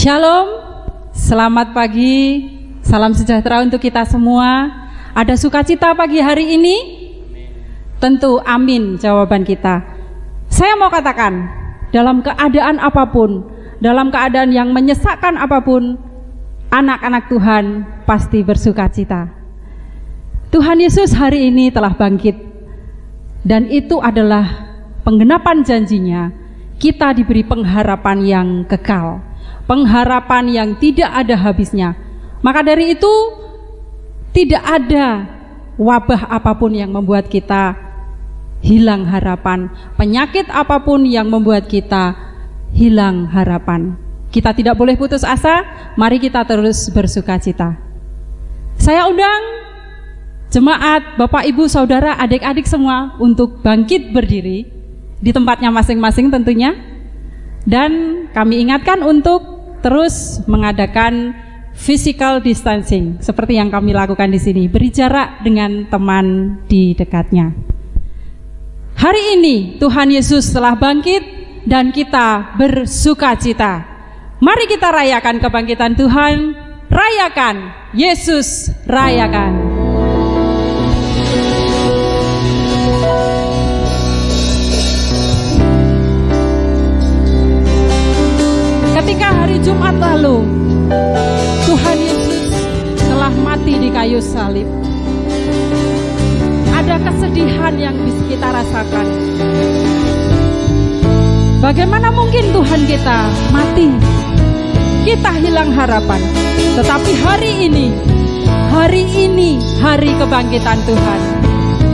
Shalom, selamat pagi, salam sejahtera untuk kita semua. Ada sukacita pagi hari ini? Tentu amin jawaban kita. Saya mau katakan, dalam keadaan apapun, dalam keadaan yang menyesakkan apapun, anak-anak Tuhan pasti bersukacita. Tuhan Yesus hari ini telah bangkit, dan itu adalah penggenapan janjinya. Kita diberi pengharapan yang kekal, pengharapan yang tidak ada habisnya. Maka dari itu tidak ada wabah apapun yang membuat kita hilang harapan, penyakit apapun yang membuat kita hilang harapan. Kita tidak boleh putus asa, mari kita terus bersukacita. Saya undang jemaat, Bapak, Ibu, Saudara, adik-adik semua untuk bangkit berdiri di tempatnya masing-masing tentunya. Dan kami ingatkan untuk terus mengadakan physical distancing seperti yang kami lakukan di sini, beri jarak dengan teman di dekatnya. Hari ini Tuhan Yesus telah bangkit dan kita bersukacita. Mari kita rayakan kebangkitan Tuhan, rayakan Yesus, rayakan. Ketika hari Jumat lalu Tuhan Yesus telah mati di kayu salib, ada kesedihan yang bisa kita rasakan. Bagaimana mungkin Tuhan kita mati, kita hilang harapan. Tetapi hari ini hari kebangkitan Tuhan.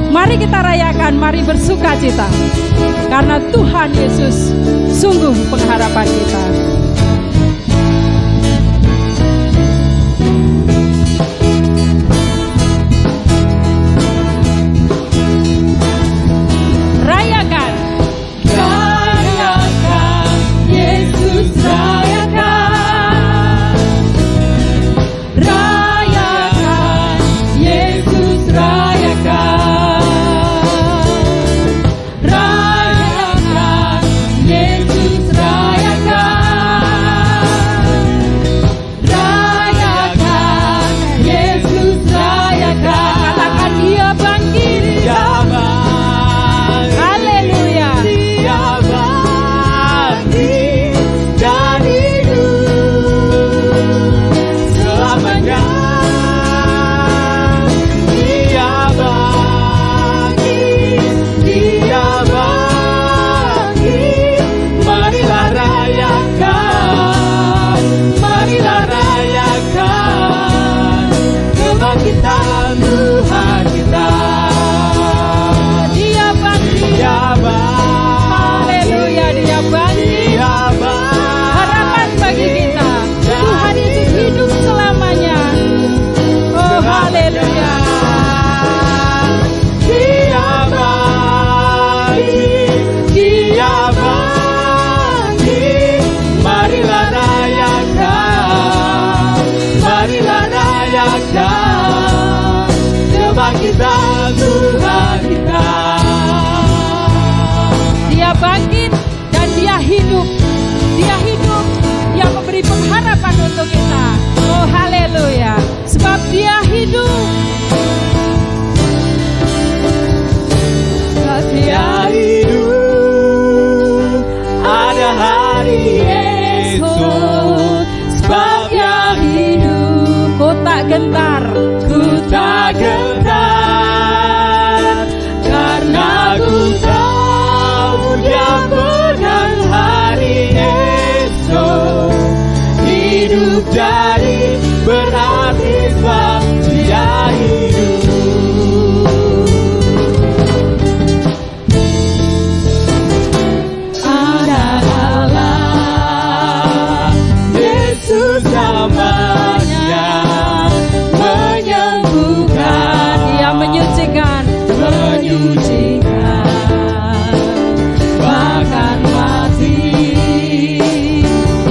Mari kita rayakan, mari bersukacita, karena Tuhan Yesus sungguh pengharapan kita.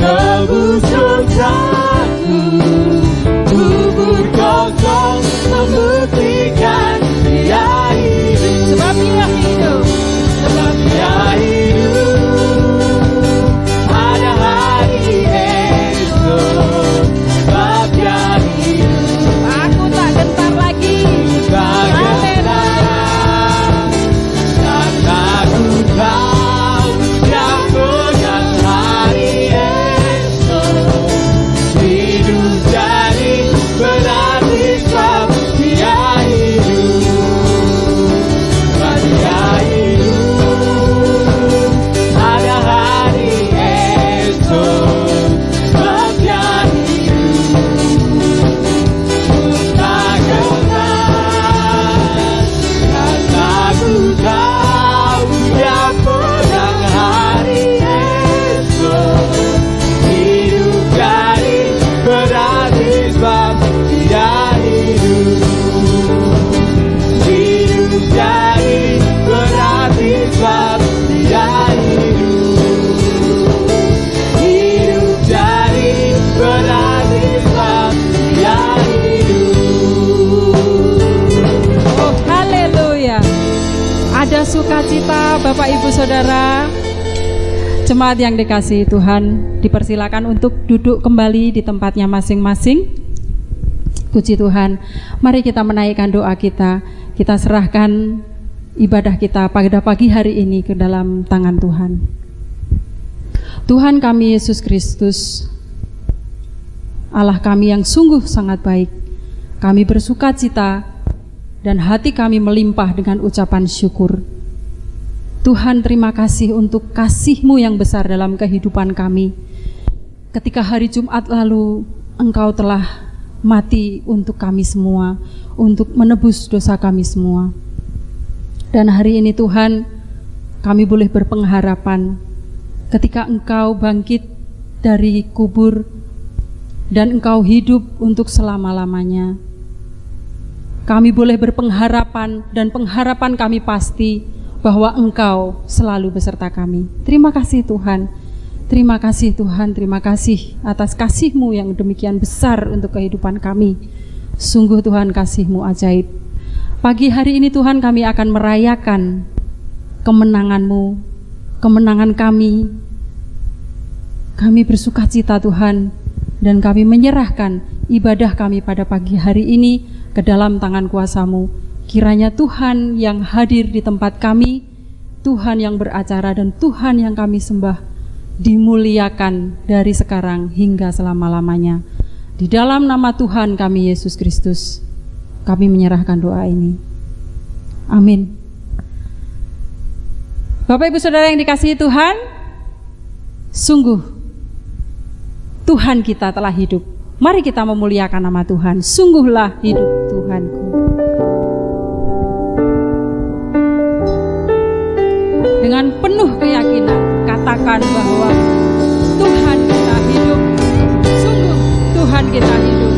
Tebus dosaku bersukacita Bapak Ibu Saudara. Jemaat yang dikasihi Tuhan, dipersilakan untuk duduk kembali di tempatnya masing-masing. Puji Tuhan, mari kita menaikkan doa kita. Kita serahkan ibadah kita pada pagi hari ini ke dalam tangan Tuhan. Tuhan kami Yesus Kristus, Allah kami yang sungguh sangat baik, kami bersukacita dan hati kami melimpah dengan ucapan syukur. Tuhan, terima kasih untuk kasih-Mu yang besar dalam kehidupan kami. Ketika hari Jumat lalu Engkau telah mati untuk kami semua, untuk menebus dosa kami semua. Dan hari ini Tuhan, kami boleh berpengharapan ketika Engkau bangkit dari kubur dan Engkau hidup untuk selama-lamanya. Kami boleh berpengharapan dan pengharapan kami pasti bahwa Engkau selalu beserta kami. Terima kasih Tuhan. Terima kasih Tuhan, terima kasih atas kasih-Mu yang demikian besar untuk kehidupan kami. Sungguh Tuhan, kasih-Mu ajaib. Pagi hari ini Tuhan, kami akan merayakan kemenangan-Mu, kemenangan kami. Kami bersukacita Tuhan, dan kami menyerahkan ibadah kami pada pagi hari ini ke dalam tangan kuasa-Mu. Kiranya Tuhan yang hadir di tempat kami, Tuhan yang beracara dan Tuhan yang kami sembah, dimuliakan dari sekarang hingga selama-lamanya. Di dalam nama Tuhan kami Yesus Kristus, kami menyerahkan doa ini. Amin. Bapak Ibu Saudara yang dikasihi Tuhan, sungguh Tuhan kita telah hidup. Mari kita memuliakan nama Tuhan. Sungguhlah hidup Tuhanku. Dengan penuh keyakinan katakan bahwa Tuhan kita hidup. Sungguh Tuhan kita hidup.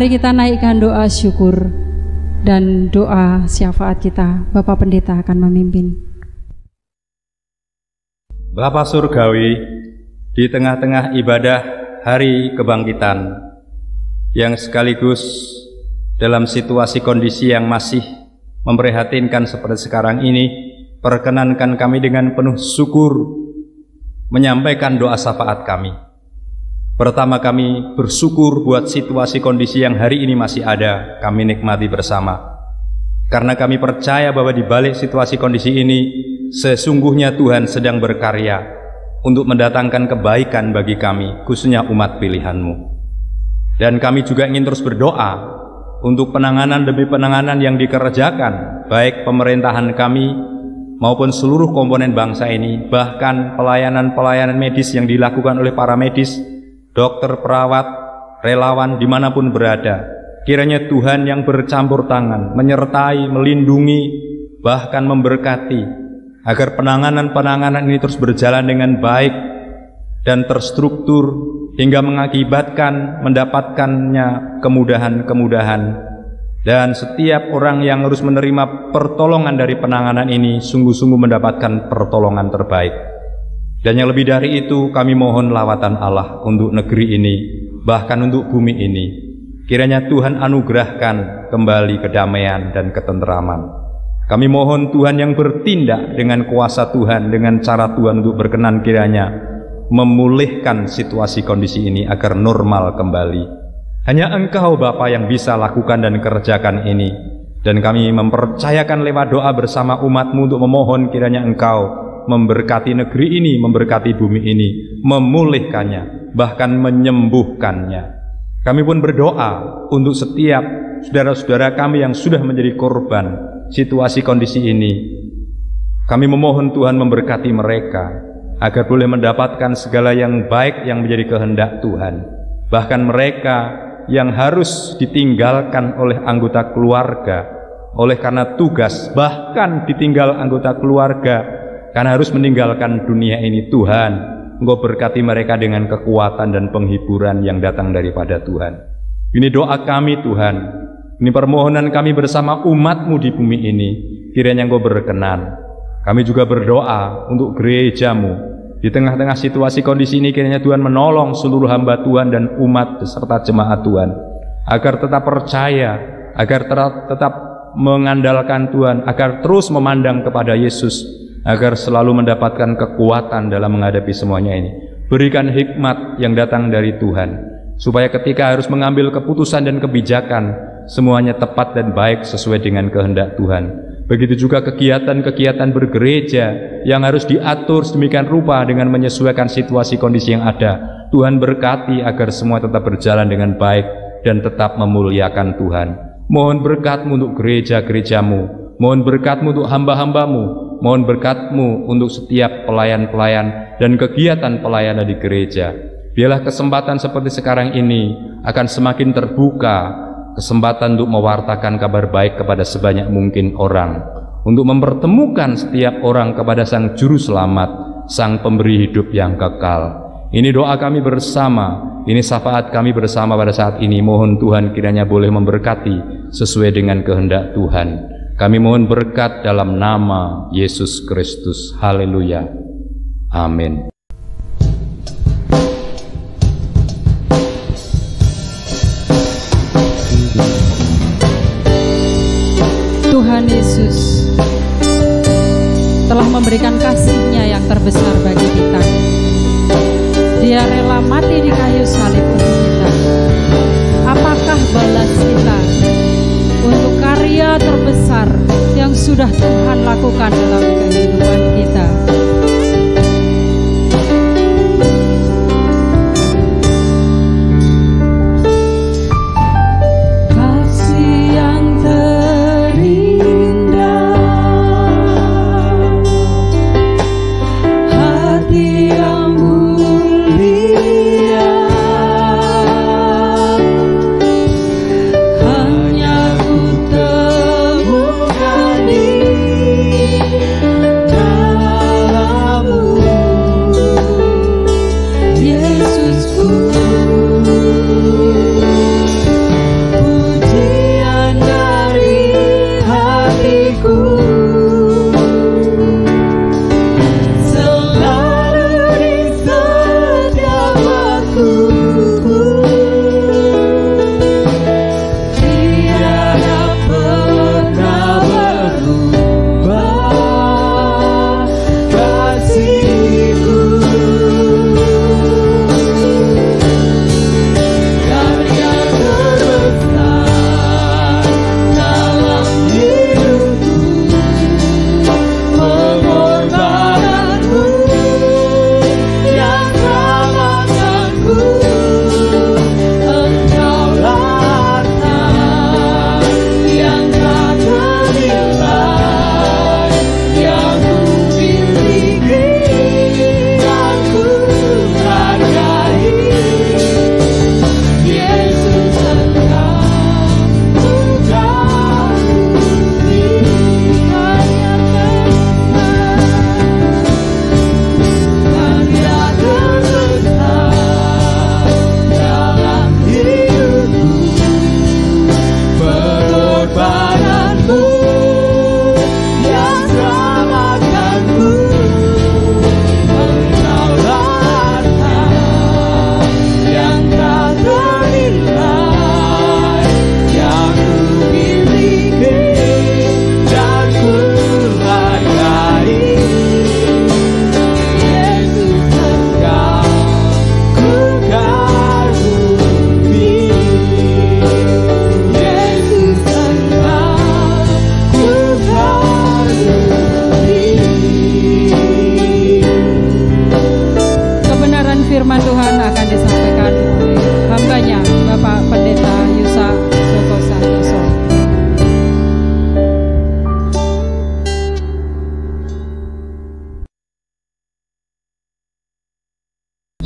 Mari kita naikkan doa syukur dan doa syafaat kita. Bapak Pendeta akan memimpin. Bapa Surgawi, di tengah-tengah ibadah hari kebangkitan yang sekaligus dalam situasi kondisi yang masih memprihatinkan seperti sekarang ini, perkenankan kami dengan penuh syukur menyampaikan doa syafaat kami. Pertama, kami bersyukur buat situasi kondisi yang hari ini masih ada, kami nikmati bersama. Karena kami percaya bahwa di balik situasi kondisi ini, sesungguhnya Tuhan sedang berkarya untuk mendatangkan kebaikan bagi kami, khususnya umat pilihan-Mu. Dan kami juga ingin terus berdoa untuk penanganan demi penanganan yang dikerjakan, baik pemerintahan kami maupun seluruh komponen bangsa ini, bahkan pelayanan-pelayanan medis yang dilakukan oleh para medis, dokter, perawat, relawan dimanapun berada. Kiranya Tuhan yang bercampur tangan menyertai, melindungi, bahkan memberkati, agar penanganan-penanganan ini terus berjalan dengan baik dan terstruktur hingga mengakibatkan mendapatkannya kemudahan-kemudahan. Dan setiap orang yang harus menerima pertolongan dari penanganan ini sungguh-sungguh mendapatkan pertolongan terbaik. Dan yang lebih dari itu, kami mohon lawatan Allah untuk negeri ini, bahkan untuk bumi ini. Kiranya Tuhan anugerahkan kembali kedamaian dan ketenteraman. Kami mohon Tuhan yang bertindak dengan kuasa Tuhan, dengan cara Tuhan untuk berkenan kiranya memulihkan situasi kondisi ini agar normal kembali. Hanya Engkau Bapa yang bisa lakukan dan kerjakan ini. Dan kami mempercayakan lewat doa bersama umat-Mu untuk memohon kiranya Engkau memberkati negeri ini, memberkati bumi ini, memulihkannya, bahkan menyembuhkannya. Kami pun berdoa untuk setiap saudara-saudara kami yang sudah menjadi korban situasi kondisi ini. Kami memohon Tuhan memberkati mereka agar boleh mendapatkan segala yang baik yang menjadi kehendak Tuhan. Bahkan mereka yang harus ditinggalkan oleh anggota keluarga oleh karena tugas, bahkan ditinggal anggota keluarga karena harus meninggalkan dunia ini, Tuhan, Engkau berkati mereka dengan kekuatan dan penghiburan yang datang daripada Tuhan. Ini doa kami Tuhan, ini permohonan kami bersama umat-Mu di bumi ini, kiranya Engkau berkenan. Kami juga berdoa untuk gereja-Mu. Di tengah-tengah situasi kondisi ini kiranya Tuhan menolong seluruh hamba Tuhan dan umat beserta jemaat Tuhan, agar tetap percaya, agar tetap mengandalkan Tuhan, agar terus memandang kepada Yesus, agar selalu mendapatkan kekuatan dalam menghadapi semuanya ini. Berikan hikmat yang datang dari Tuhan, supaya ketika harus mengambil keputusan dan kebijakan, semuanya tepat dan baik sesuai dengan kehendak Tuhan. Begitu juga kegiatan-kegiatan bergereja yang harus diatur sedemikian rupa dengan menyesuaikan situasi kondisi yang ada. Tuhan berkati agar semua tetap berjalan dengan baik dan tetap memuliakan Tuhan. Mohon berkat-Mu untuk gereja-gereja-Mu, mohon berkat-Mu untuk hamba-hamba-Mu, mohon berkat-Mu untuk setiap pelayan-pelayan dan kegiatan pelayanan di gereja. Biarlah kesempatan seperti sekarang ini akan semakin terbuka, kesempatan untuk mewartakan kabar baik kepada sebanyak mungkin orang, untuk mempertemukan setiap orang kepada Sang Juru Selamat, Sang Pemberi hidup yang kekal. Ini doa kami bersama, ini syafaat kami bersama pada saat ini. Mohon Tuhan kiranya boleh memberkati sesuai dengan kehendak Tuhan. Kami mohon berkat dalam nama Yesus Kristus. Haleluya. Amin. Tuhan Yesus telah memberikan kasih-Nya yang terbesar bagi kita. Dia rela mati di kayu salib untuk kita. Apakah balas kita untuk karya terbesar yang sudah Tuhan lakukan dalam kehidupan kita? Hanya ku temukan di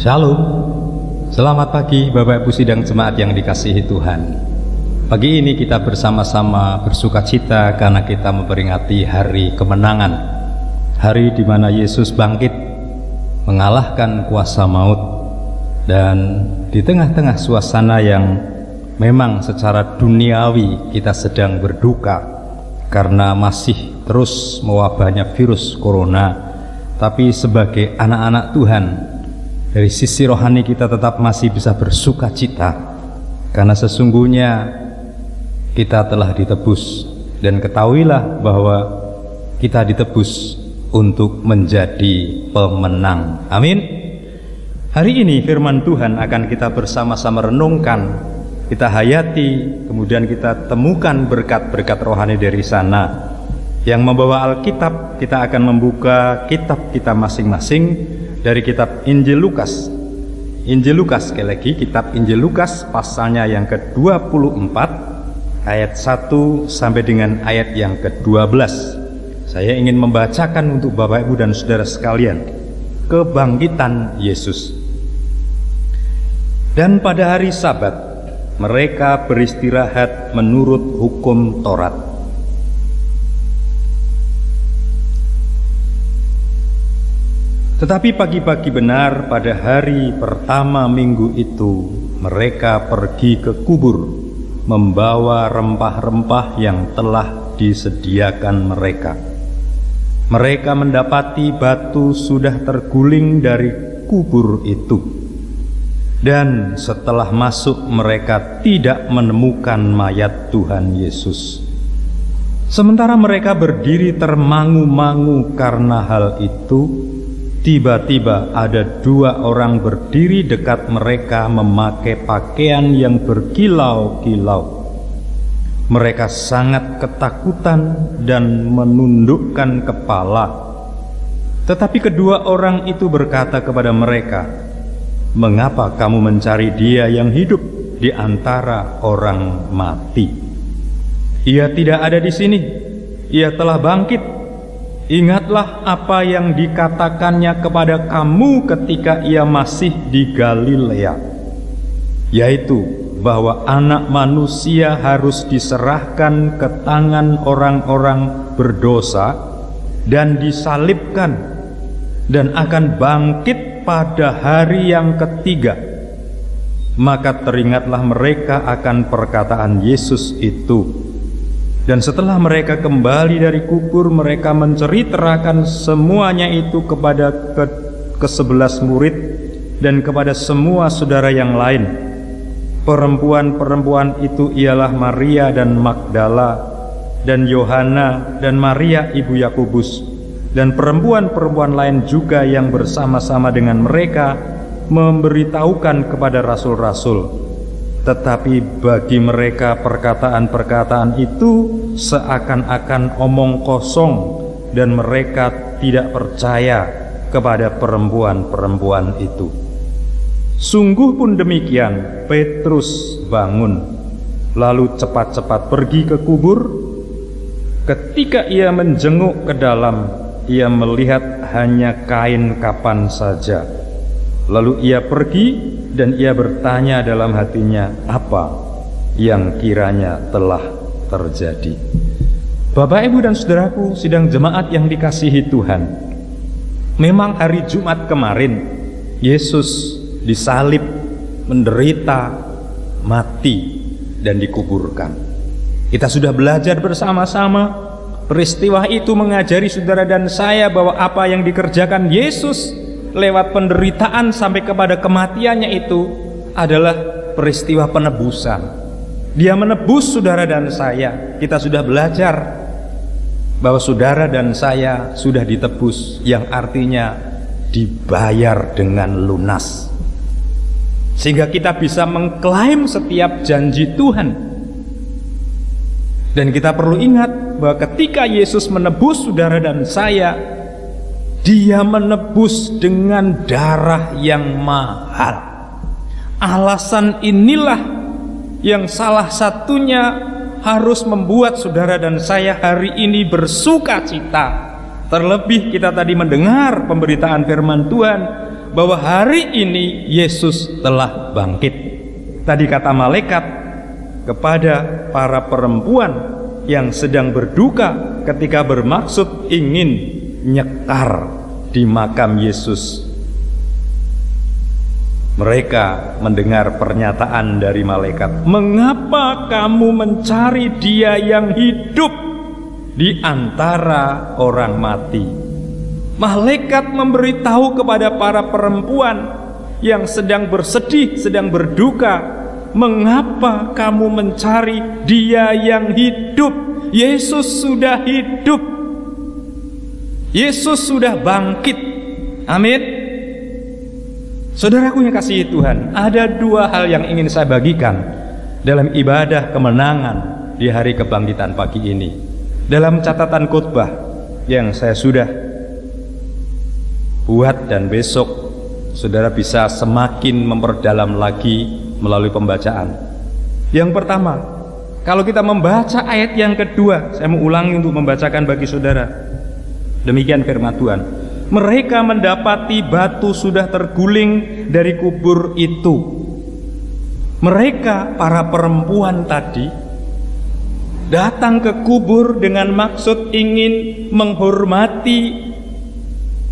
Shalom. Selamat pagi Bapak Ibu sidang jemaat yang dikasihi Tuhan. Pagi ini kita bersama-sama bersukacita karena kita memperingati hari kemenangan. Hari di mana Yesus bangkit mengalahkan kuasa maut. Dan di tengah-tengah suasana yang memang secara duniawi kita sedang berduka karena masih terus mewabahnya virus corona, tapi sebagai anak-anak Tuhan, dari sisi rohani kita tetap masih bisa bersuka cita karena sesungguhnya kita telah ditebus. Dan ketahuilah bahwa kita ditebus untuk menjadi pemenang. Amin. Hari ini firman Tuhan akan kita bersama-sama renungkan, kita hayati, kemudian kita temukan berkat-berkat rohani dari sana. Yang membawa Alkitab, kita akan membuka kitab kita masing-masing dari kitab Injil Lukas. Injil Lukas, sekali lagi kitab Injil Lukas pasalnya yang ke-24 ayat 1 sampai dengan ayat yang ke-12. Saya ingin membacakan untuk Bapak Ibu dan Saudara sekalian kebangkitan Yesus. Dan pada hari Sabat mereka beristirahat menurut hukum Taurat. Tetapi pagi-pagi benar pada hari pertama minggu itu mereka pergi ke kubur membawa rempah-rempah yang telah disediakan mereka. Mereka mendapati batu sudah terguling dari kubur itu. Dan setelah masuk mereka tidak menemukan mayat Tuhan Yesus. Sementara mereka berdiri termangu-mangu karena hal itu, tiba-tiba ada dua orang berdiri dekat mereka memakai pakaian yang berkilau-kilau. Mereka sangat ketakutan dan menundukkan kepala. Tetapi kedua orang itu berkata kepada mereka, "Mengapa kamu mencari Dia yang hidup di antara orang mati? Ia tidak ada di sini, Ia telah bangkit. Ingatlah apa yang dikatakannya kepada kamu ketika ia masih di Galilea, yaitu bahwa anak manusia harus diserahkan ke tangan orang-orang berdosa dan disalibkan dan akan bangkit pada hari yang ketiga." Maka teringatlah mereka akan perkataan Yesus itu. Dan setelah mereka kembali dari kubur, mereka menceritakan semuanya itu kepada ke-11 murid dan kepada semua saudara yang lain. Perempuan-perempuan itu ialah Maria dan Magdala dan Yohana dan Maria ibu Yakobus, dan perempuan-perempuan lain juga yang bersama-sama dengan mereka memberitahukan kepada rasul-rasul. Tetapi bagi mereka perkataan-perkataan itu seakan-akan omong kosong, dan mereka tidak percaya kepada perempuan-perempuan itu. Sungguh pun demikian, Petrus bangun, lalu cepat-cepat pergi ke kubur. Ketika ia menjenguk ke dalam, ia melihat hanya kain kapan saja. Lalu ia pergi dan ia bertanya dalam hatinya apa yang kiranya telah terjadi. Bapak, Ibu dan Saudaraku sidang jemaat yang dikasihi Tuhan, memang hari Jumat kemarin Yesus disalib, menderita, mati, dan dikuburkan. Kita sudah belajar bersama-sama. Peristiwa itu mengajari saudara dan saya bahwa apa yang dikerjakan Yesus lewat penderitaan sampai kepada kematiannya itu adalah peristiwa penebusan. Dia menebus saudara dan saya. Kita sudah belajar bahwa saudara dan saya sudah ditebus, yang artinya dibayar dengan lunas, sehingga kita bisa mengklaim setiap janji Tuhan. Dan kita perlu ingat bahwa ketika Yesus menebus saudara dan saya, Dia menebus dengan darah yang mahal. Alasan inilah yang salah satunya harus membuat saudara dan saya hari ini bersuka cita. Terlebih kita tadi mendengar pemberitaan firman Tuhan bahwa hari ini Yesus telah bangkit. Tadi kata malaikat kepada para perempuan yang sedang berduka ketika bermaksud ingin nyekar di makam Yesus. Mereka mendengar pernyataan dari malaikat, "Mengapa kamu mencari Dia yang hidup di antara orang mati?" Malaikat memberitahu kepada para perempuan yang sedang bersedih, sedang berduka, "Mengapa kamu mencari Dia yang hidup? Yesus sudah hidup. Yesus sudah bangkit." Amin. Saudaraku yang kasih Tuhan, ada dua hal yang ingin saya bagikan dalam ibadah kemenangan di hari kebangkitan pagi ini. Dalam catatan khotbah yang saya sudah buat, dan besok saudara bisa semakin memperdalam lagi melalui pembacaan. Yang pertama, kalau kita membaca ayat yang kedua, saya mau ulangi untuk membacakan bagi saudara. Demikian firman Tuhan. Mereka mendapati batu sudah terguling dari kubur itu. Mereka, para perempuan tadi, datang ke kubur dengan maksud ingin menghormati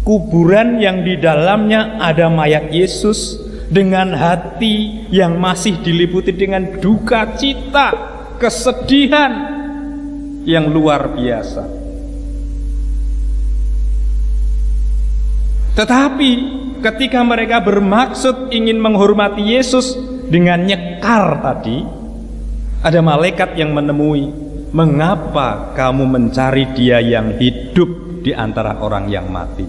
kuburan yang di dalamnya ada mayat Yesus, dengan hati yang masih diliputi dengan duka cita, kesedihan yang luar biasa. Tetapi ketika mereka bermaksud ingin menghormati Yesus dengan nyekar tadi, ada malaikat yang menemui, "Mengapa kamu mencari Dia yang hidup di antara orang yang mati?"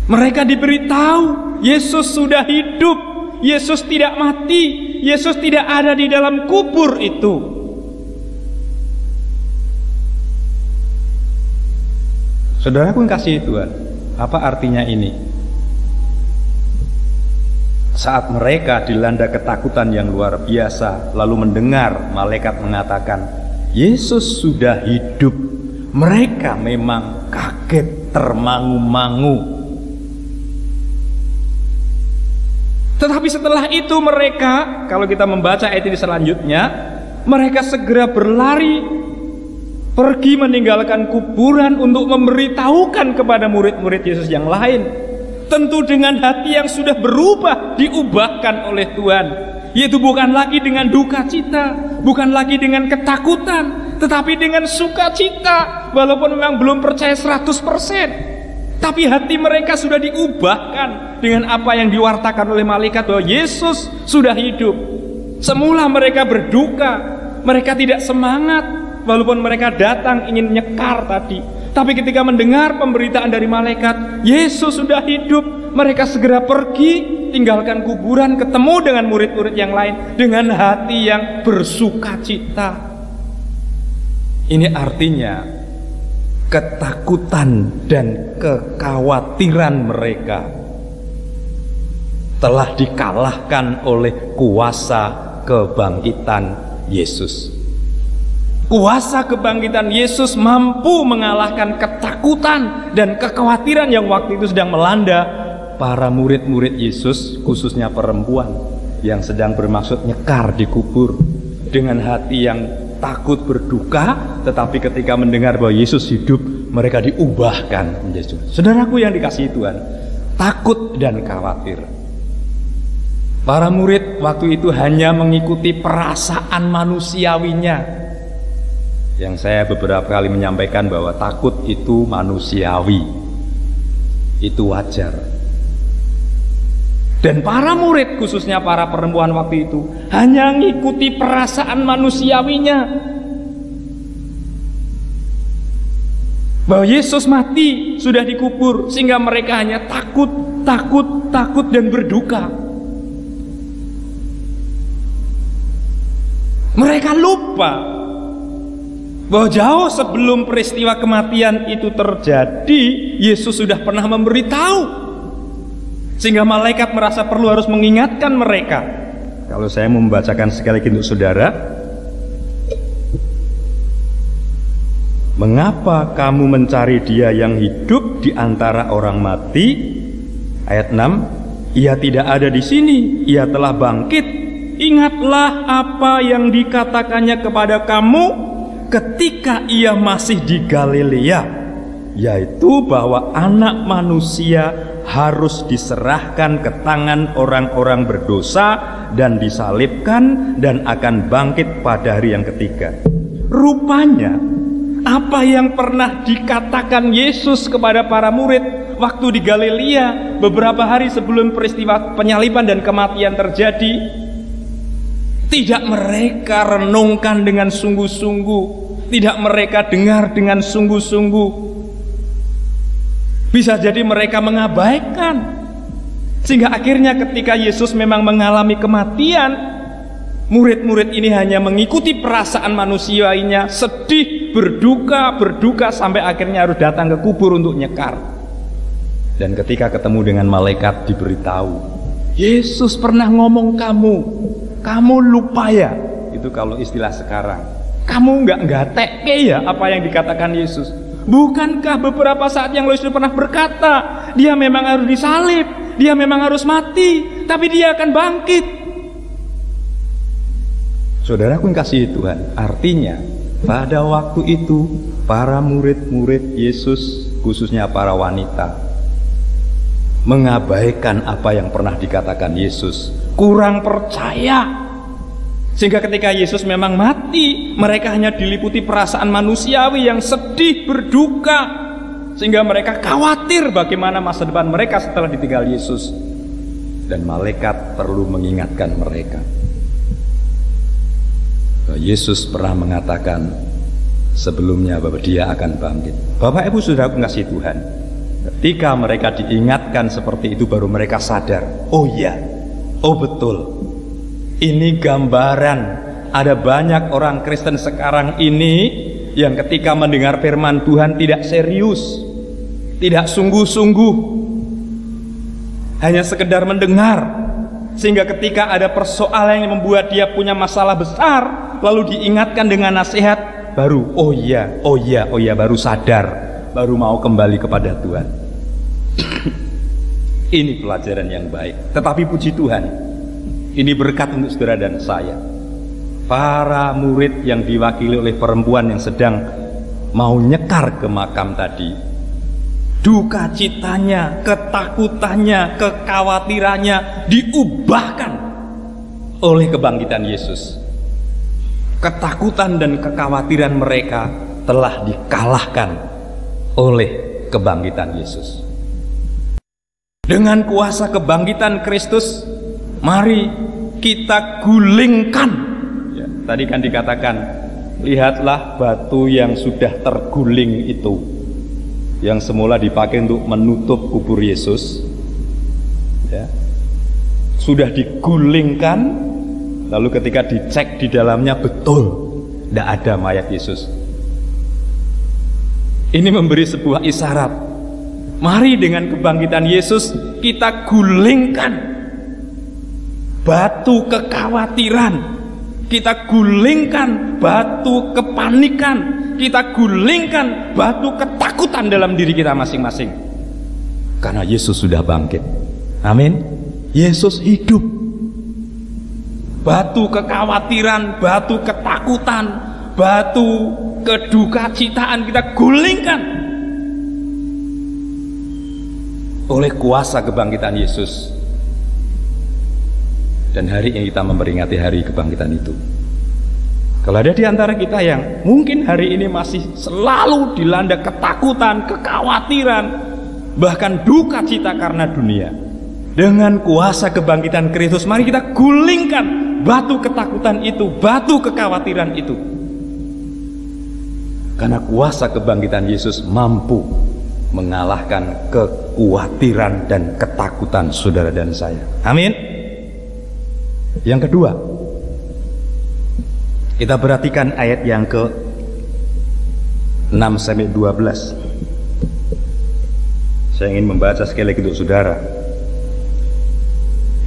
Mereka diberitahu Yesus sudah hidup, Yesus tidak mati, Yesus tidak ada di dalam kubur itu. Saudaraku yang kasih Tuhan, apa artinya ini? Saat mereka dilanda ketakutan yang luar biasa, lalu mendengar malaikat mengatakan Yesus sudah hidup, mereka memang kaget, termangu-mangu. Tetapi setelah itu mereka, kalau kita membaca ayat ini selanjutnya, mereka segera berlari pergi meninggalkan kuburan untuk memberitahukan kepada murid-murid Yesus yang lain, tentu dengan hati yang sudah berubah, diubahkan oleh Tuhan, yaitu bukan lagi dengan duka cita, bukan lagi dengan ketakutan, tetapi dengan sukacita. Walaupun memang belum percaya 100%, tapi hati mereka sudah diubahkan dengan apa yang diwartakan oleh malaikat bahwa Yesus sudah hidup. Semula mereka berduka, mereka tidak semangat, walaupun mereka datang ingin nyekar tadi. Tapi ketika mendengar pemberitaan dari malaikat Yesus sudah hidup, mereka segera pergi, tinggalkan kuburan, ketemu dengan murid-murid yang lain dengan hati yang bersukacita. Ini artinya ketakutan dan kekhawatiran mereka telah dikalahkan oleh kuasa kebangkitan Yesus. Kuasa kebangkitan Yesus mampu mengalahkan ketakutan dan kekhawatiran yang waktu itu sedang melanda para murid-murid Yesus, khususnya perempuan yang sedang bermaksud nyekar di kubur dengan hati yang takut, berduka, tetapi ketika mendengar bahwa Yesus hidup, mereka diubahkan menjadi. Saudaraku yang dikasihi Tuhan, takut dan khawatir. Para murid waktu itu hanya mengikuti perasaan manusiawinya. Yang saya beberapa kali menyampaikan bahwa takut itu manusiawi, itu wajar. Dan para murid, khususnya para perempuan waktu itu, hanya mengikuti perasaan manusiawinya bahwa Yesus mati, sudah dikubur, sehingga mereka hanya takut dan berduka. Mereka lupa bahwa jauh sebelum peristiwa kematian itu terjadi, Yesus sudah pernah memberitahu, sehingga malaikat merasa perlu harus mengingatkan mereka. Kalau saya membacakan sekali lagi untuk saudara, "Mengapa kamu mencari Dia yang hidup di antara orang mati? Ayat 6, ia tidak ada di sini, ia telah bangkit. Ingatlah apa yang dikatakannya kepada kamu ketika ia masih di Galilea, yaitu bahwa Anak Manusia harus diserahkan ke tangan orang-orang berdosa dan disalibkan dan akan bangkit pada hari yang ketiga. Rupanya apa yang pernah dikatakan Yesus kepada para murid waktu di Galilea beberapa hari sebelum peristiwa penyaliban dan kematian terjadi, tidak mereka renungkan dengan sungguh-sungguh, tidak mereka dengar dengan sungguh-sungguh. Bisa jadi mereka mengabaikan, sehingga akhirnya ketika Yesus memang mengalami kematian, murid-murid ini hanya mengikuti perasaan manusianya, sedih, berduka sampai akhirnya harus datang ke kubur untuk nyekar. Dan ketika ketemu dengan malaikat diberitahu, Yesus pernah ngomong kamu lupa ya. Itu kalau istilah sekarang, kamu nggak teke ya apa yang dikatakan Yesus. Bukankah beberapa saat yang lalu sudah pernah berkata, dia memang harus disalib, dia memang harus mati, tapi dia akan bangkit. Saudaraku yang kasih Tuhan, artinya pada waktu itu para murid-murid Yesus, khususnya para wanita, mengabaikan apa yang pernah dikatakan Yesus, kurang percaya. Sehingga ketika Yesus memang mati, mereka hanya diliputi perasaan manusiawi yang sedih, berduka, sehingga mereka khawatir bagaimana masa depan mereka setelah ditinggal Yesus. Dan malaikat perlu mengingatkan mereka. Yesus pernah mengatakan sebelumnya bahwa dia akan bangkit. Bapak Ibu Saudara kasih Tuhan, ketika mereka diingatkan seperti itu baru mereka sadar, oh iya, oh betul, ini gambaran. Ada banyak orang Kristen sekarang ini yang ketika mendengar firman Tuhan tidak serius, tidak sungguh-sungguh, hanya sekedar mendengar, sehingga ketika ada persoalan yang membuat dia punya masalah besar, lalu diingatkan dengan nasihat, baru oh iya, baru sadar, baru mau kembali kepada Tuhan. Ini pelajaran yang baik. Tetapi puji Tuhan, ini berkat untuk saudara dan saya. Para murid yang diwakili oleh perempuan yang sedang mau nyekar ke makam tadi, duka citanya, ketakutannya, kekhawatirannya diubahkan oleh kebangkitan Yesus. Ketakutan dan kekhawatiran mereka telah dikalahkan oleh kebangkitan Yesus. Dengan kuasa kebangkitan Kristus, mari kita gulingkan. Ya, tadi kan dikatakan, lihatlah batu yang sudah terguling itu, yang semula dipakai untuk menutup kubur Yesus, ya, sudah digulingkan. Lalu ketika dicek di dalamnya, betul tidak ada mayat Yesus. Ini memberi sebuah isyarat. Mari dengan kebangkitan Yesus kita gulingkan batu kekhawatiran, kita gulingkan batu kepanikan, kita gulingkan batu ketakutan dalam diri kita masing-masing. Karena Yesus sudah bangkit. Amin. Yesus hidup. Batu kekhawatiran, batu ketakutan, batu kedukacitaan kita gulingkan oleh kuasa kebangkitan Yesus. Dan hari ini kita memperingati hari kebangkitan itu. Kalau ada di antara kita yang mungkin hari ini masih selalu dilanda ketakutan, kekhawatiran, bahkan duka cita karena dunia, dengan kuasa kebangkitan Kristus, mari kita gulingkan batu ketakutan itu, batu kekhawatiran itu. Karena kuasa kebangkitan Yesus mampu mengalahkan kekhawatiran dan ketakutan saudara dan saya. Amin. Yang kedua, kita perhatikan ayat yang ke 6 sampai 12. Saya ingin membaca sekali lagi untuk saudara.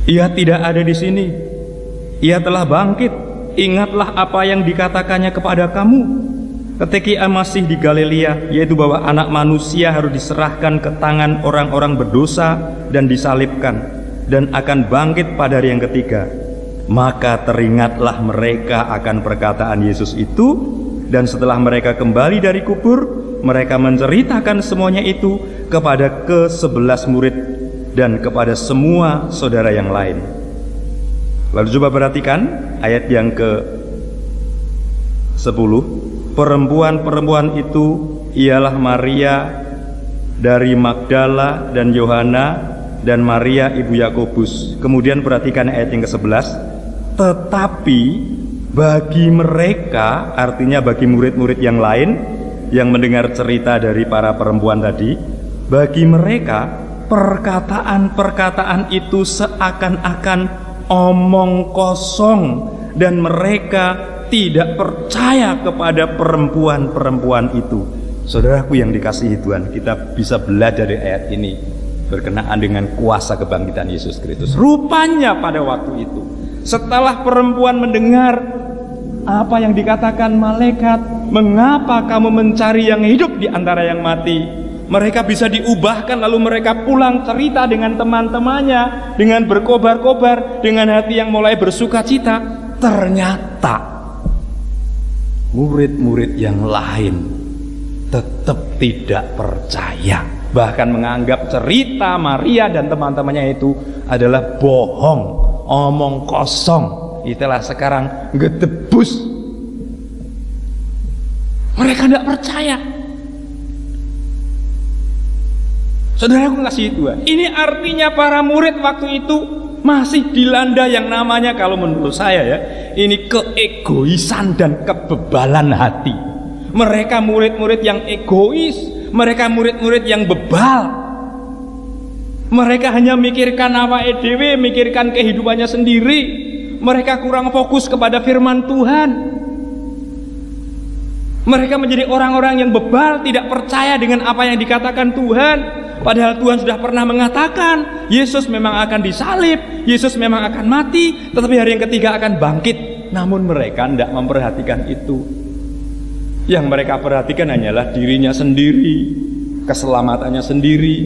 Ia tidak ada di sini, ia telah bangkit. Ingatlah apa yang dikatakannya kepada kamu ketika ia masih di Galilea, yaitu bahwa anak manusia harus diserahkan ke tangan orang-orang berdosa dan disalibkan, dan akan bangkit pada hari yang ketiga. Maka teringatlah mereka akan perkataan Yesus itu, dan setelah mereka kembali dari kubur, mereka menceritakan semuanya itu kepada ke-11 murid dan kepada semua saudara yang lain. Lalu coba perhatikan ayat yang ke-10. Perempuan-perempuan itu ialah Maria dari Magdala dan Yohana dan Maria ibu Yakobus. Kemudian perhatikan ayat yang ke-11. Tetapi bagi mereka, artinya bagi murid-murid yang lain yang mendengar cerita dari para perempuan tadi, bagi mereka perkataan-perkataan itu seakan-akan omong kosong, dan mereka tidak percaya kepada perempuan-perempuan itu. Saudaraku yang dikasihi Tuhan, kita bisa belajar dari ayat ini berkenaan dengan kuasa kebangkitan Yesus Kristus. Rupanya pada waktu itu, setelah perempuan mendengar apa yang dikatakan malaikat, mengapa kamu mencari yang hidup di antara yang mati, mereka bisa diubahkan, lalu mereka pulang cerita dengan teman-temannya dengan berkobar-kobar, dengan hati yang mulai bersuka cita. Ternyata murid-murid yang lain tetap tidak percaya, bahkan menganggap cerita Maria dan teman-temannya itu adalah bohong, omong kosong. Itulah sekarang gedebus. Mereka tidak percaya. Saudara aku kasih Tuhan, ini artinya para murid waktu itu masih dilanda yang namanya, kalau menurut saya ya, ini keegoisan dan kebebalan hati. Mereka murid-murid yang egois, mereka murid-murid yang bebal. Mereka hanya mikirkan awake dhewe, mikirkan kehidupannya sendiri. Mereka kurang fokus kepada firman Tuhan. Mereka menjadi orang-orang yang bebal, tidak percaya dengan apa yang dikatakan Tuhan. Padahal Tuhan sudah pernah mengatakan Yesus memang akan disalib, Yesus memang akan mati, tetapi hari yang ketiga akan bangkit. Namun mereka tidak memperhatikan itu. Yang mereka perhatikan hanyalah dirinya sendiri, keselamatannya sendiri.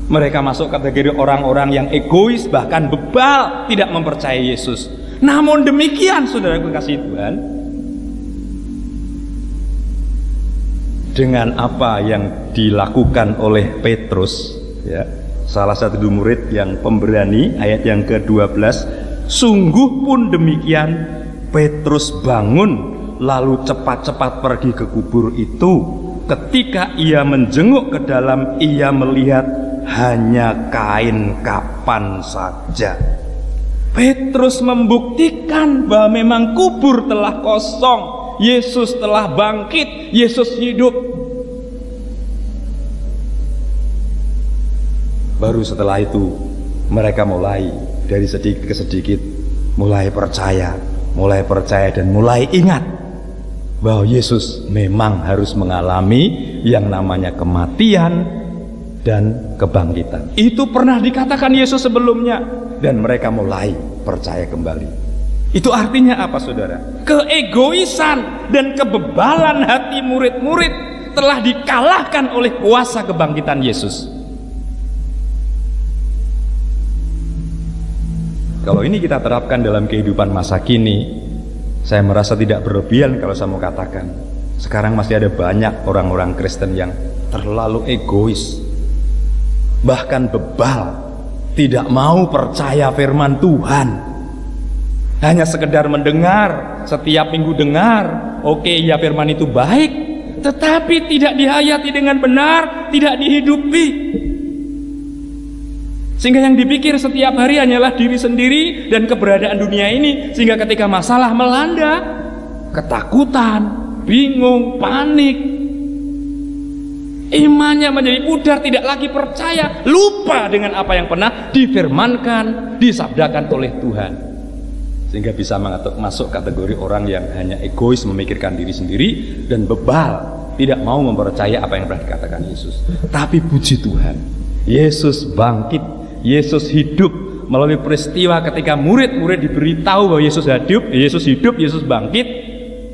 Mereka masuk kategori orang-orang yang egois, bahkan bebal, tidak mempercayai Yesus. Namun demikian, saudaraku kasih Tuhan, dengan apa yang dilakukan oleh Petrus, ya, salah satu murid yang pemberani, ayat yang ke-12, sungguh pun demikian, Petrus bangun lalu cepat-cepat pergi ke kubur itu. Ketika ia menjenguk ke dalam, ia melihat hanya kain kapan saja. Petrus membuktikan bahwa memang kubur telah kosong, Yesus telah bangkit, Yesus hidup. Baru setelah itu mereka mulai dari sedikit ke sedikit mulai percaya dan mulai ingat bahwa Yesus memang harus mengalami yang namanya kematian dan kebangkitan. Itu pernah dikatakan Yesus sebelumnya, dan mereka mulai percaya kembali. Itu artinya apa, saudara? Keegoisan dan kebebalan hati murid-murid telah dikalahkan oleh kuasa kebangkitan Yesus. Kalau ini kita terapkan dalam kehidupan masa kini, saya merasa tidak berlebihan kalau saya mau katakan, sekarang masih ada banyak orang-orang Kristen yang terlalu egois, bahkan bebal, tidak mau percaya firman Tuhan. Hanya sekedar mendengar, setiap minggu dengar, oke, ya firman itu baik, tetapi tidak dihayati dengan benar, tidak dihidupi. Sehingga yang dipikir setiap hari hanyalah diri sendiri dan keberadaan dunia ini. Sehingga ketika masalah melanda, ketakutan, bingung, panik, imannya menjadi pudar, tidak lagi percaya, lupa dengan apa yang pernah difirmankan, disabdakan oleh Tuhan. Sehingga bisa masuk kategori orang yang hanya egois, memikirkan diri sendiri, dan bebal, tidak mau mempercayai apa yang pernah dikatakan Yesus. Tapi puji Tuhan, Yesus bangkit, Yesus hidup melalui peristiwa ketika murid-murid diberitahu bahwa Yesus hidup, Yesus bangkit.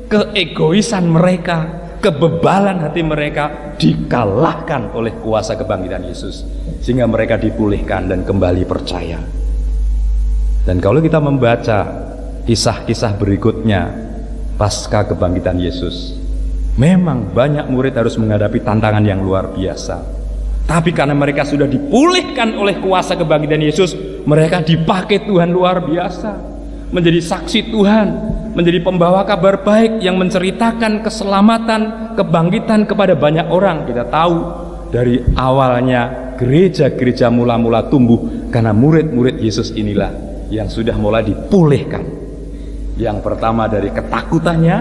keegoisan mereka, kebebalan hati mereka dikalahkan oleh kuasa kebangkitan Yesus, sehingga mereka dipulihkan dan kembali percaya. Dan kalau kita membaca kisah-kisah berikutnya pasca kebangkitan Yesus, memang banyak murid harus menghadapi tantangan yang luar biasa. Tapi karena mereka sudah dipulihkan oleh kuasa kebangkitan Yesus, mereka dipakai Tuhan luar biasa, menjadi saksi Tuhan, menjadi pembawa kabar baik yang menceritakan keselamatan, kebangkitan kepada banyak orang. Kita tahu dari awalnya gereja-gereja mula-mula tumbuh karena murid-murid Yesus inilah yang sudah mulai dipulihkan. Yang pertama dari ketakutannya,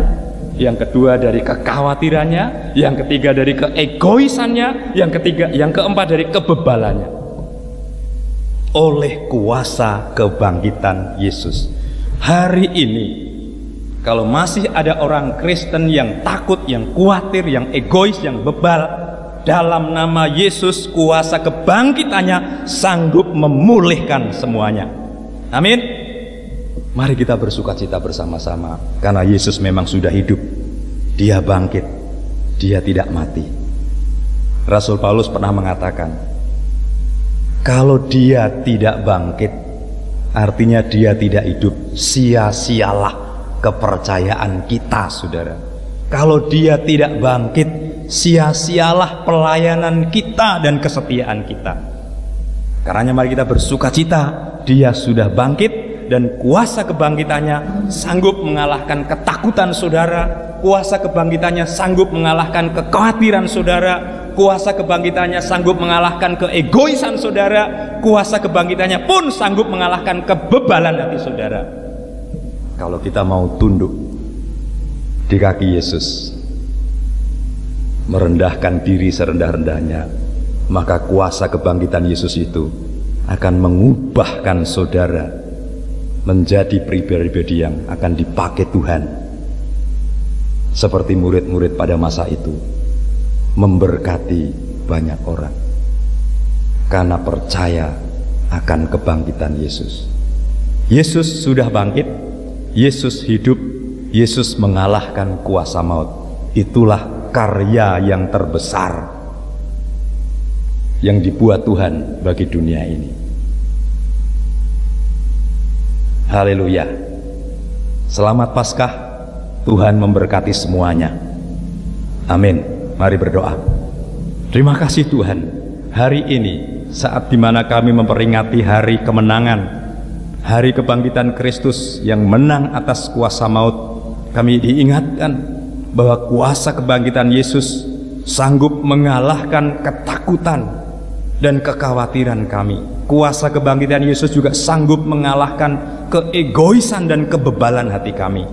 yang kedua dari kekhawatirannya, yang ketiga dari keegoisannya, yang keempat dari kebebalannya. Oleh kuasa kebangkitan Yesus. Hari ini, kalau masih ada orang Kristen yang takut, yang khawatir, yang egois, yang bebal, dalam nama Yesus kuasa kebangkitannya sanggup memulihkan semuanya. Amin. Mari kita bersukacita bersama-sama, karena Yesus memang sudah hidup. Dia bangkit, dia tidak mati. Rasul Paulus pernah mengatakan, kalau dia tidak bangkit, artinya dia tidak hidup. Sia-sialah kepercayaan kita, saudara. Kalau dia tidak bangkit, sia-sialah pelayanan kita dan kesetiaan kita. Karenanya mari kita bersukacita, dia sudah bangkit, dan kuasa kebangkitannya sanggup mengalahkan ketakutan saudara, kuasa kebangkitannya sanggup mengalahkan kekhawatiran saudara, kuasa kebangkitannya sanggup mengalahkan keegoisan saudara, kuasa kebangkitannya pun sanggup mengalahkan kebebalan hati saudara. Kalau kita mau tunduk di kaki Yesus, merendahkan diri serendah-rendahnya, maka kuasa kebangkitan Yesus itu akan mengubahkan saudara menjadi pribadi yang akan dipakai Tuhan, seperti murid-murid pada masa itu, memberkati banyak orang karena percaya akan kebangkitan Yesus. Yesus sudah bangkit, Yesus hidup, Yesus mengalahkan kuasa maut. Itulah karya yang terbesar yang dibuat Tuhan bagi dunia ini. Haleluya. Selamat Paskah. Tuhan memberkati semuanya. Amin. Mari berdoa. Terima kasih Tuhan, hari ini saat dimana kami memperingati hari kemenangan, hari kebangkitan Kristus yang menang atas kuasa maut, kami diingatkan bahwa kuasa kebangkitan Yesus sanggup mengalahkan ketakutan dan kekhawatiran kami. Kuasa kebangkitan Yesus juga sanggup mengalahkan keegoisan dan kebebalan hati kami.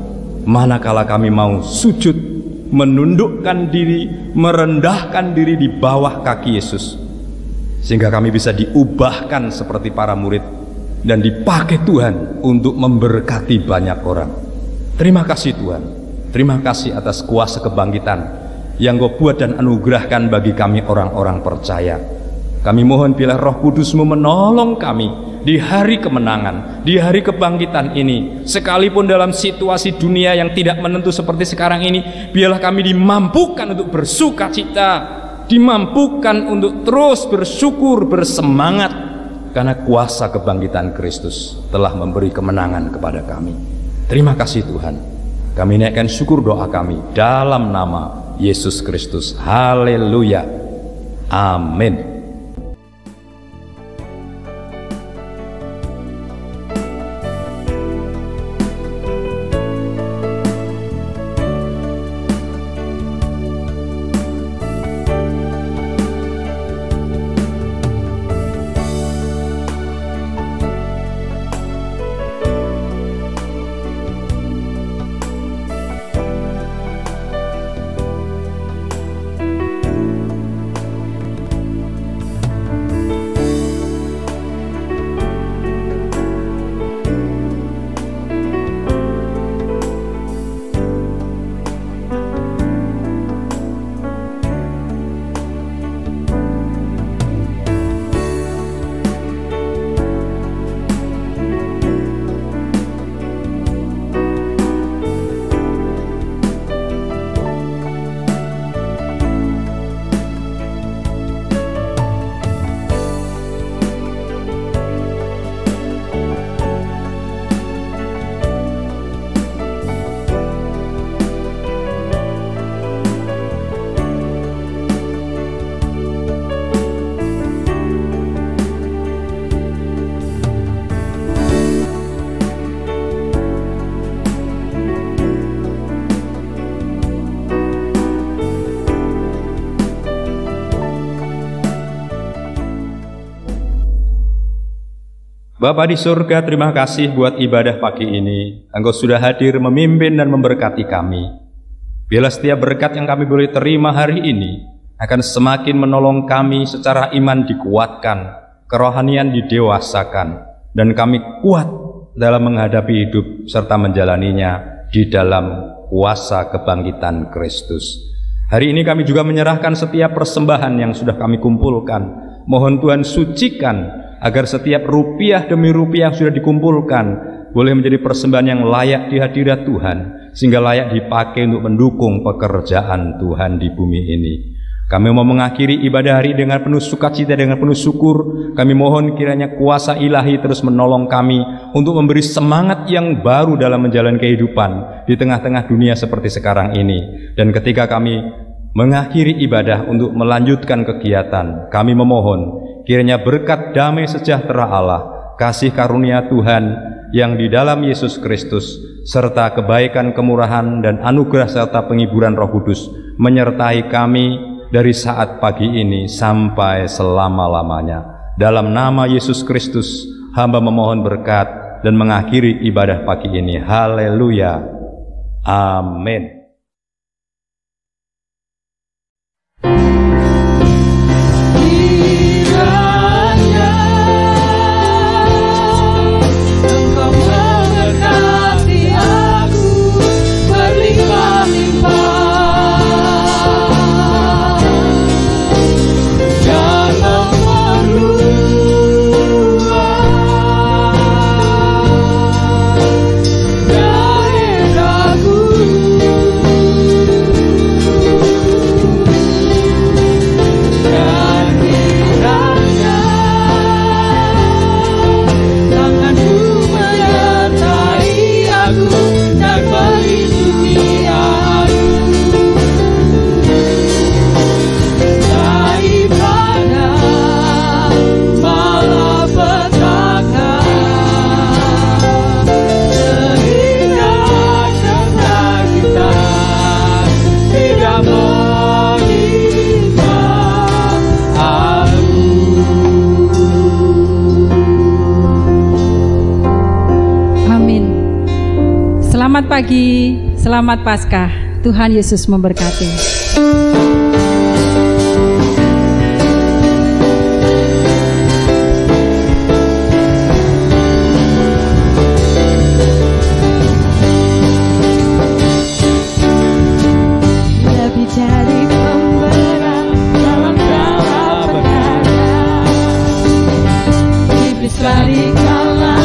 Manakala kami mau sujud, menundukkan diri, merendahkan diri di bawah kaki Yesus, sehingga kami bisa diubahkan seperti para murid dan dipakai Tuhan untuk memberkati banyak orang. Terima kasih Tuhan. Terima kasih atas kuasa kebangkitan yang Kau buat dan anugerahkan bagi kami orang-orang percaya. Kami mohon biarlah Roh Kudus-Mu menolong kami di hari kemenangan, di hari kebangkitan ini. Sekalipun dalam situasi dunia yang tidak menentu seperti sekarang ini, biarlah kami dimampukan untuk bersukacita, dimampukan untuk terus bersyukur, bersemangat, karena kuasa kebangkitan Kristus telah memberi kemenangan kepada kami. Terima kasih Tuhan. Kami naikkan syukur doa kami dalam nama Yesus Kristus. Haleluya. Amin. Bapa di surga, terima kasih buat ibadah pagi ini. Engkau sudah hadir memimpin dan memberkati kami. Biarlah setiap berkat yang kami boleh terima hari ini akan semakin menolong kami secara iman dikuatkan, kerohanian didewasakan, dan kami kuat dalam menghadapi hidup serta menjalaninya di dalam kuasa kebangkitan Kristus. Hari ini kami juga menyerahkan setiap persembahan yang sudah kami kumpulkan. Mohon Tuhan sucikan agar setiap rupiah demi rupiah yang sudah dikumpulkan boleh menjadi persembahan yang layak di hadirat Tuhan, sehingga layak dipakai untuk mendukung pekerjaan Tuhan di bumi ini. Kami mau mengakhiri ibadah hari dengan penuh sukacita, dengan penuh syukur. Kami mohon kiranya kuasa ilahi terus menolong kami untuk memberi semangat yang baru dalam menjalani kehidupan di tengah-tengah dunia seperti sekarang ini. Dan ketika kami mengakhiri ibadah untuk melanjutkan kegiatan, kami memohon kiranya berkat damai sejahtera Allah, kasih karunia Tuhan yang di dalam Yesus Kristus, serta kebaikan, kemurahan, dan anugerah serta penghiburan Roh Kudus menyertai kami dari saat pagi ini sampai selama-lamanya. Dalam nama Yesus Kristus, hamba memohon berkat dan mengakhiri ibadah pagi ini. Haleluya. Amin. Selamat pagi, selamat Paskah. Tuhan Yesus memberkati. Lebih dari pemberat dalam cara berkata, iblis lari kalah.